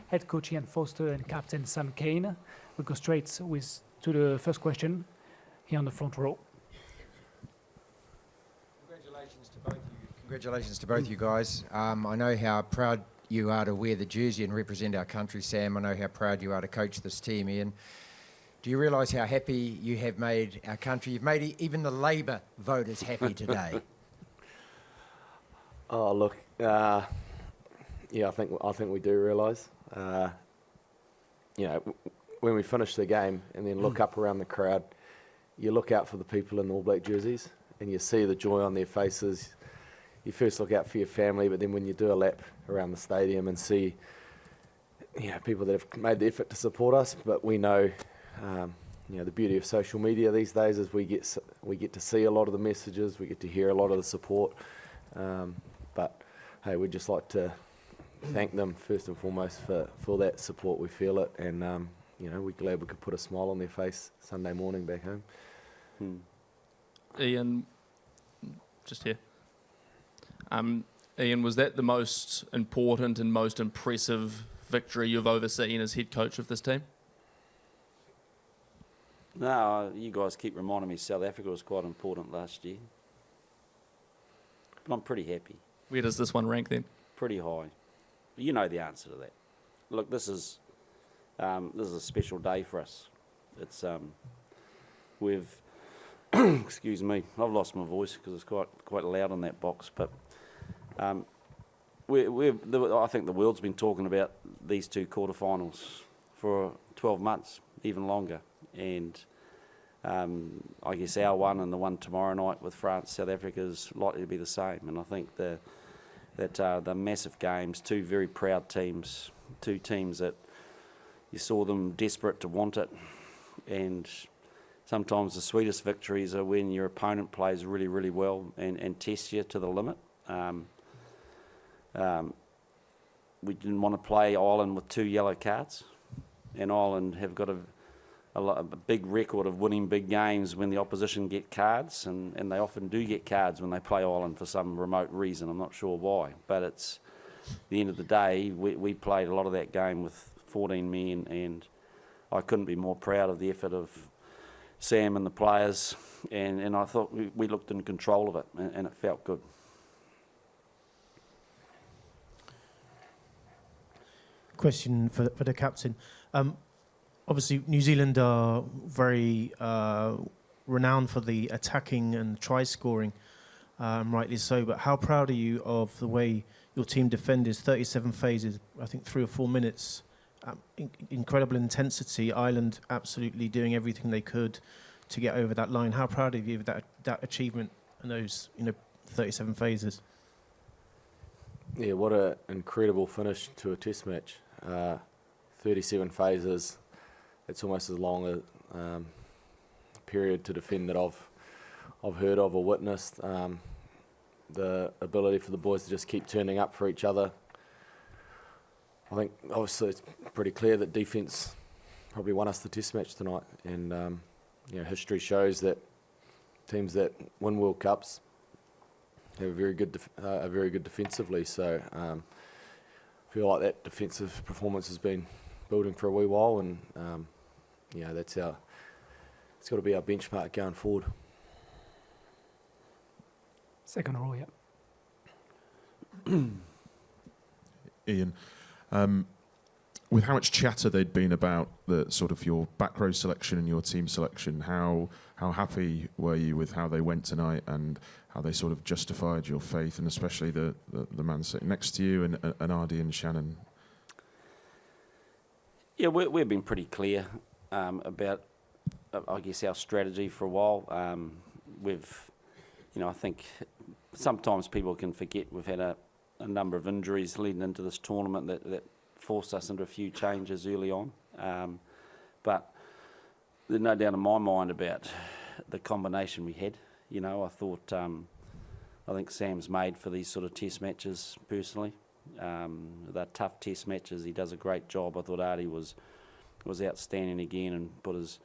head coach Ian Foster and captain Sam Kane. We'll go straight to the first question here on the front row. Congratulations to both you guys. I know how proud you are to wear the jersey and represent our country, Sam. I know how proud you are to coach this team, Ian. Do you realise how happy you have made our country? You've made even the Labour voters happy today. Oh, look, yeah, I think we do realise. When we finish the game and then look up around the crowd, you look out for the people in the All Black jerseys and you see the joy on their faces. You first look out for your family, but then when you do a lap around the stadium and see, people that have made the effort to support us, but we know, the beauty of social media these days is we get to see a lot of the messages, we get to hear a lot of the support. But hey, we'd just like to thank them first and foremost for that support. We feel it, and we're glad we could put a smile on their face Sunday morning back home. Ian, just here. Ian, was that the most important and most impressive victory you've overseen as head coach of this team? No, you guys keep reminding me South Africa was quite important last year. But I'm pretty happy. Where does this one rank then? Pretty high. You know the answer to that. Look, this is a special day for us. It's we've excuse me, I've lost my voice because it's quite loud in that box. But I think the world's been talking about these two quarterfinals for 12 months, even longer. And I guess our one and the one tomorrow night with France, South Africa is likely to be the same. And I think the massive games, two very proud teams, two teams that you saw them desperate to want it. And sometimes the sweetest victories are when your opponent plays really, really well and tests you to the limit. We didn't want to play Ireland with 2 yellow cards, and Ireland have got a big record of winning big games when the opposition get cards, and they often do get cards when they play Ireland for some remote reason. I'm not sure why, but it's the end of the day, we played a lot of that game with 14 men, and I couldn't be more proud of the effort of Sam and the players, and I thought we looked in control of it, and it felt good. Question for the captain. Obviously, New Zealand are very renowned for the attacking and try scoring, rightly so. But how proud are you of the way your team defended 37 phases, I think 3 or 4 minutes, incredible intensity, Ireland absolutely doing everything they could to get over that line. How proud are you of that achievement and those 37 phases? Yeah, what an incredible finish to a test match. 37 phases. It's almost as long a period to defend that I've heard of or witnessed. The ability for the boys to just keep turning up for each other. I think obviously it's pretty clear that defence probably won us the test match tonight, and history shows that teams that win World Cups have very good defensively. So I feel like that defensive performance has been building for a wee while, and it's got to be our benchmark going forward. Second row, yeah. Ian, with how much chatter there'd been about the sort of your back row selection and your team selection, how happy were you with how they went tonight and how they sort of justified your faith, and especially the man sitting next to you and Ardie and Shannon? Yeah, we've been pretty clear about, I guess, our strategy for a while. I think sometimes people can forget we've had a number of injuries leading into this tournament that forced us into a few changes early on. But there's no doubt in my mind about the combination we had. I thought, I think Sam's made for these sort of test matches personally. They're tough test matches. He does a great job. I thought Ardie was outstanding again and put his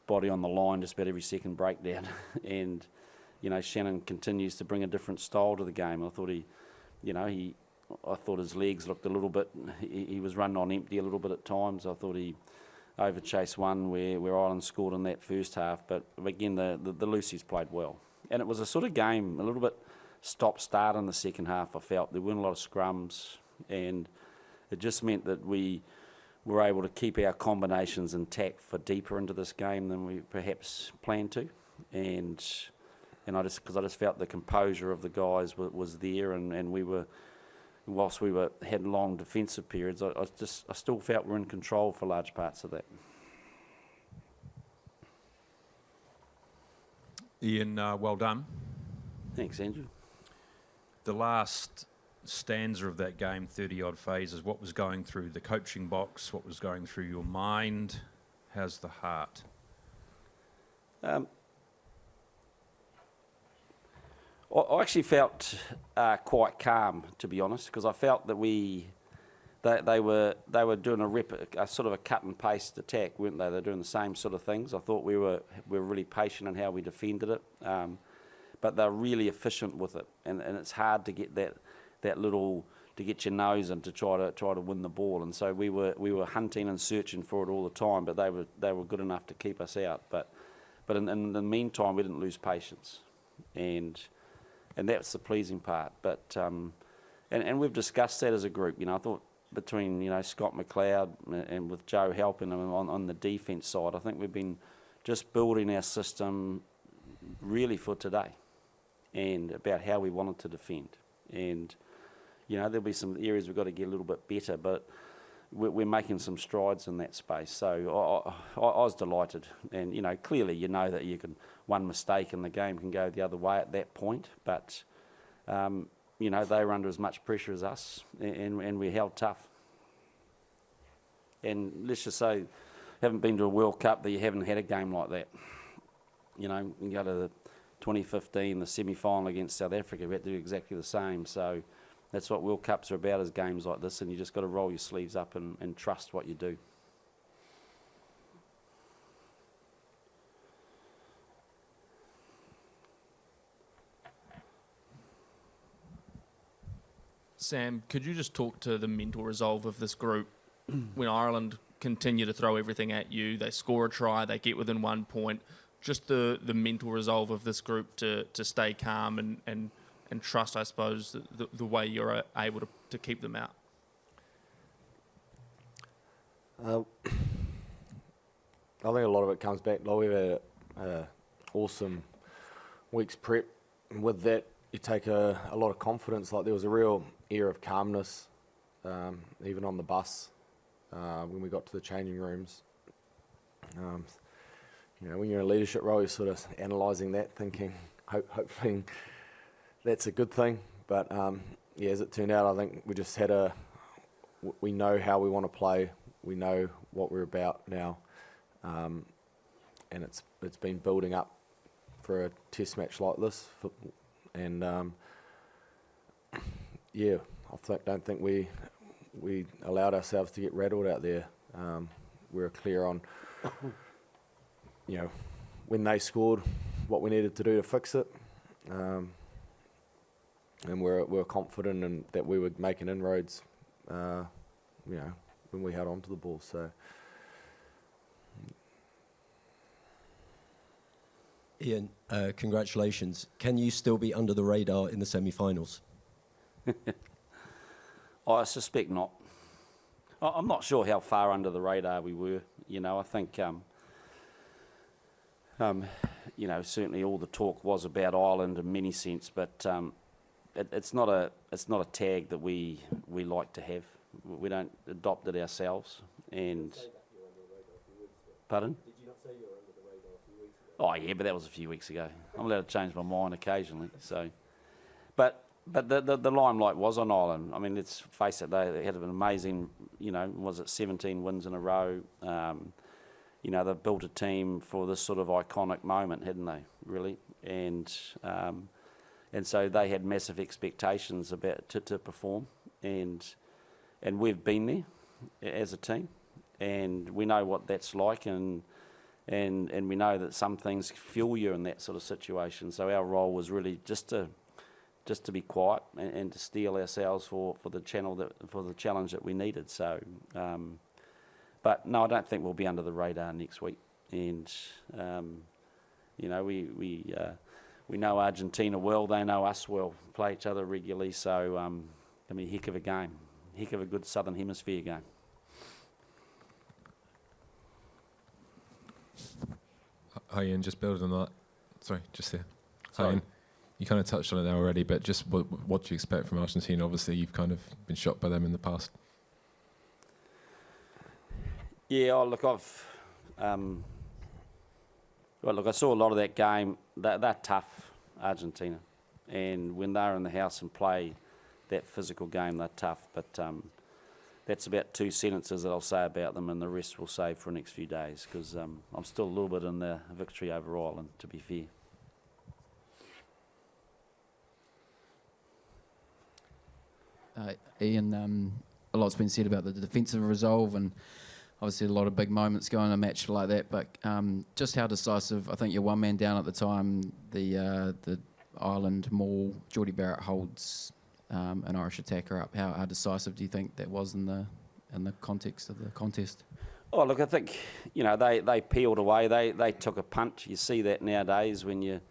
body on the line just about every second breakdown. And Shannon continues to bring a different style to the game. I thought he I thought his legs looked a little bit, he was running on empty a little bit at times. I thought he overchased one where Ireland scored in that first half. But again, the Lucy's played well. And it was a sort of game, a little bit stop-start in the second half, I felt. There weren't a lot of scrums, and it just meant that we were able to keep our combinations intact for deeper into this game than we perhaps planned to. And I just felt the composure of the guys was there, and we were, whilst we had long defensive periods, I still felt we were in control for large parts of that. Ian, well done. Thanks, Andrew. The last stanza of that game, 30-odd phases, what was going through the coaching box? What was going through your mind? How's the heart? I actually felt quite calm, to be honest, because I felt that they were doing a sort of a cut and paste attack, weren't they? They're doing the same sort of things. I thought we were really patient in how we defended it, but they're really efficient with it, and it's hard to get that little, to get your nose in to try to win the ball. And so we were hunting and searching for it all the time, but they were good enough to keep us out. But in the meantime, we didn't lose patience, and that's the pleasing part. But and we've discussed that as a group. I thought between Scott McLeod and with Joe helping him on the defence side, I think we've been just building our system really for today, and about how we wanted to defend. And there'll be some areas we've got to get a little bit better, but we're making some strides in that space. So I was delighted, and clearly that one mistake in the game can go the other way at that point, but they were under as much pressure as us, and we held tough. And let's just say, haven't been to a World Cup that you haven't had a game like that. You go to the 2015, the semi-final against South Africa, we had to do exactly the same. So that's what World Cups are about, is games like this, and you just got to roll your sleeves up and trust what you do. Sam, could you just talk to the mental resolve of this group when Ireland continue to throw everything at you, they score a try, they get within 1 point, just the mental resolve of this group to stay calm and trust, I suppose, the way you're able to keep them out? I think a lot of it comes back, we had an awesome week's prep, and with that you take a lot of confidence. There was a real air of calmness, even on the bus, when we got to the changing rooms. When you're in a leadership role, you're sort of analysing that, thinking, hoping that's a good thing. But as it turned out, I think we just had we know how we want to play, we know what we're about now, and it's been building up for a test match like this. And I don't think we allowed ourselves to get rattled out there. We were clear on, when they scored, what we needed to do to fix it, and we're confident in that we were making inroads, when we held on to the ball. So. Ian, congratulations. Can you still be under the radar in the semi-finals? I suspect not. I'm not sure how far under the radar we were. I think, certainly all the talk was about Ireland in many sense, but it's not a tag that we like to have. We don't adopt it ourselves. And pardon? Oh yeah, but that was a few weeks ago. I'm allowed to change my mind occasionally. So, but the limelight was on Ireland. I mean, let's face it, they had an amazing, 17 wins in a row. They've built a team for this sort of iconic moment, hadn't they? Really, and so they had massive expectations about to perform, and we've been there as a team, and we know what that's like, and we know that some things fuel you in that sort of situation. So our role was really just to just to be quiet and to steel ourselves for the challenge that we needed. So, but no, I don't think we'll be under the radar next week. And we know Argentina well; they know us well. Play each other regularly, so it'll be a heck of a game, heck of a good Southern Hemisphere game. Hi Ian, just building on that. Sorry, just here. Hi Sorry. Ian. You kind of touched on it now already, but just what do you expect from Argentina? Obviously, you've kind of been shocked by them in the past. Yeah, I saw a lot of that game. They're tough, Argentina, and when they're in the house and play that physical game, they're tough. But that's about 2 sentences that I'll say about them, and the rest we'll save for the next few days, because I'm still a little bit in the victory over Ireland, to be fair. Ian, a lot's been said about the defensive resolve, and obviously a lot of big moments going in a match like that, but just how decisive, I think you're one man down at the time, the Ireland maul, Geordie Barrett holds an Irish attacker up. How decisive do you think that was in the context of the contest? Oh, look, I think, they peeled away. They took a punch. You see that nowadays when you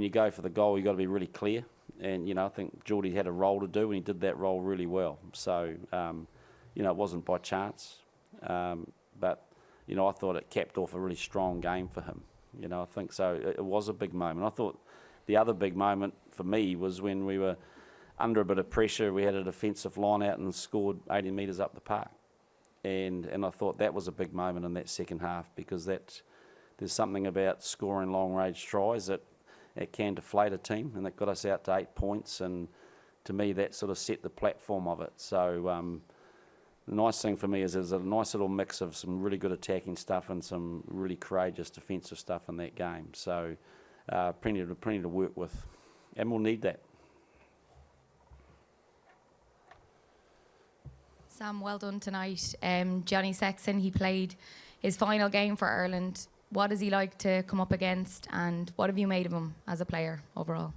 go for the goal, you've got to be really clear. And, I think Geordie had a role to do, and he did that role really well. So, it wasn't by chance. But, I thought it capped off a really strong game for him. I think so. It was a big moment. I thought the other big moment for me was when we were under a bit of pressure. We had a defensive line out and scored 80 metres up the park. And I thought that was a big moment in that second half, because there's something about scoring long-range tries that it can deflate a team, and that got us out to 8 points, and to me that sort of set the platform of it. So the nice thing for me is there's a nice little mix of some really good attacking stuff and some really courageous defensive stuff in that game. So plenty to work with, and we'll need that. Sam, well done tonight. Johnny Sexton, he played his final game for Ireland. What is he like to come up against, and what have you made of him as a player overall?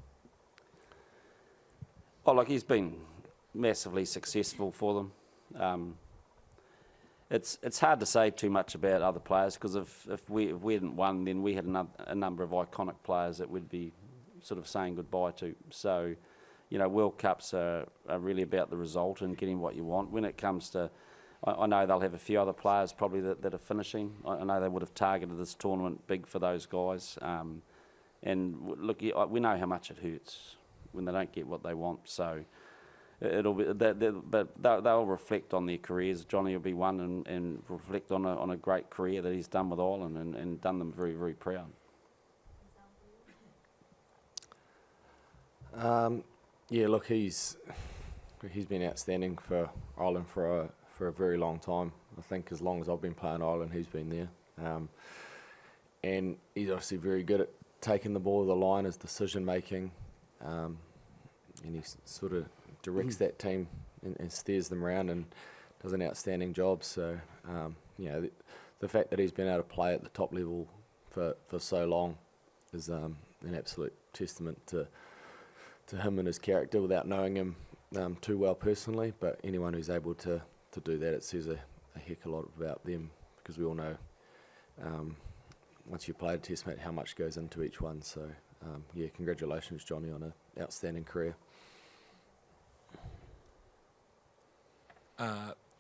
Oh, look, he's been massively successful for them. It's hard to say too much about other players, because if we hadn't won, then we had a number of iconic players that we'd be sort of saying goodbye to. So, World Cups are really about the result and getting what you want. When it comes to, I know they'll have a few other players probably that are finishing. I know they would have targeted this tournament big for those guys. And look, we know how much it hurts when they don't get what they want. So it'll be, but they'll reflect on their careers. Johnny will be one and reflect on a great career that he's done with Ireland and done them very, very proud. Yeah, look, he's been outstanding for Ireland for a very long time. I think as long as I've been playing Ireland, he's been there. And he's obviously very good at taking the ball to the line, his decision making, and he sort of directs that team and steers them around and does an outstanding job. So, the fact that he's been able to play at the top level for so long is an absolute testament to him and his character, without knowing him too well personally. But anyone who's able to do that, it says a heck of a lot about them, because we all know once you play a test match how much goes into each one. So congratulations Johnny on an outstanding career.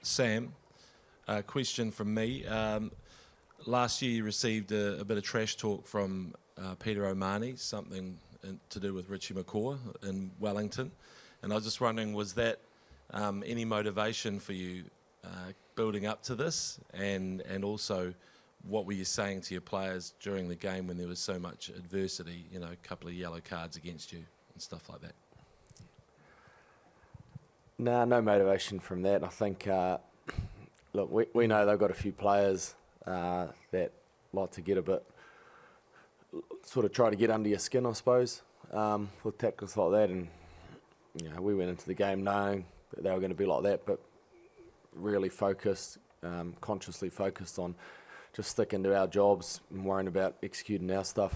Sam, a question from me. Last year you received a bit of trash talk from Peter O'Mahony, something to do with Richie McCaw in Wellington, and I was just wondering, was that any motivation for you building up to this, and also what were you saying to your players during the game when there was so much adversity, a couple of yellow cards against you and stuff like that? No motivation from that. I think, look, we know they've got a few players that like to get a bit, sort of try to get under your skin, I suppose, with tactics like that. And, we went into the game knowing that they were going to be like that, but really focused, consciously focused on just sticking to our jobs and worrying about executing our stuff.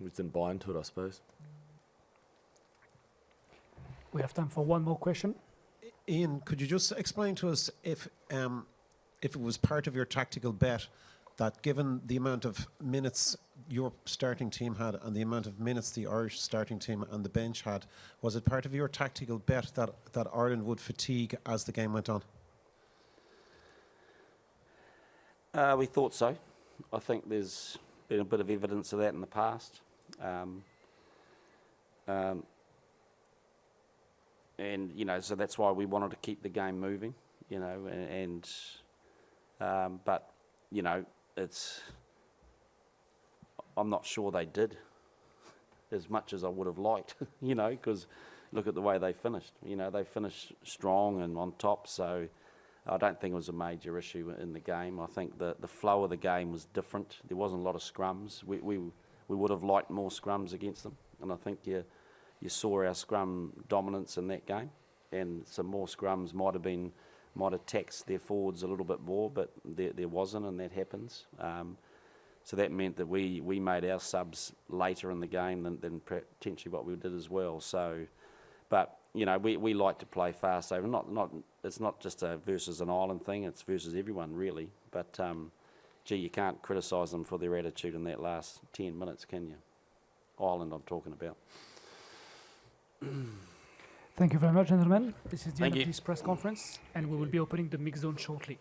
we just didn't buy into it, I suppose. We have time for one more question. Ian, could you just explain to us if it was part of your tactical bet that given the amount of minutes your starting team had and the amount of minutes the Irish starting team and the bench had, was it part of your tactical bet that Ireland would fatigue as the game went on? We thought so. I think there's been a bit of evidence of that in the past. And, you know, so that's why we wanted to keep the game moving, you know, but, you know, I'm not sure they did as much as I would have liked, you know, because look at the way they finished. You know, they finished strong and on top, so I don't think it was a major issue in the game. I think the flow of the game was different. There wasn't a lot of scrums. We would have liked more scrums against them, and I think you saw our scrum dominance in that game, and some more scrums might have taxed their forwards a little bit more, but there wasn't, and that happens. So that meant that we made our subs later in the game than potentially what we did as well. So, but you know, we like to play fast over. It's not just a versus an Ireland thing. It's versus everyone really. But gee, you can't criticise them for their attitude in that last 10 minutes, can you? Ireland, I'm talking about. Thank you very much, gentlemen. This is the Thank end you. of this press conference, and we will be opening the mixed zone shortly.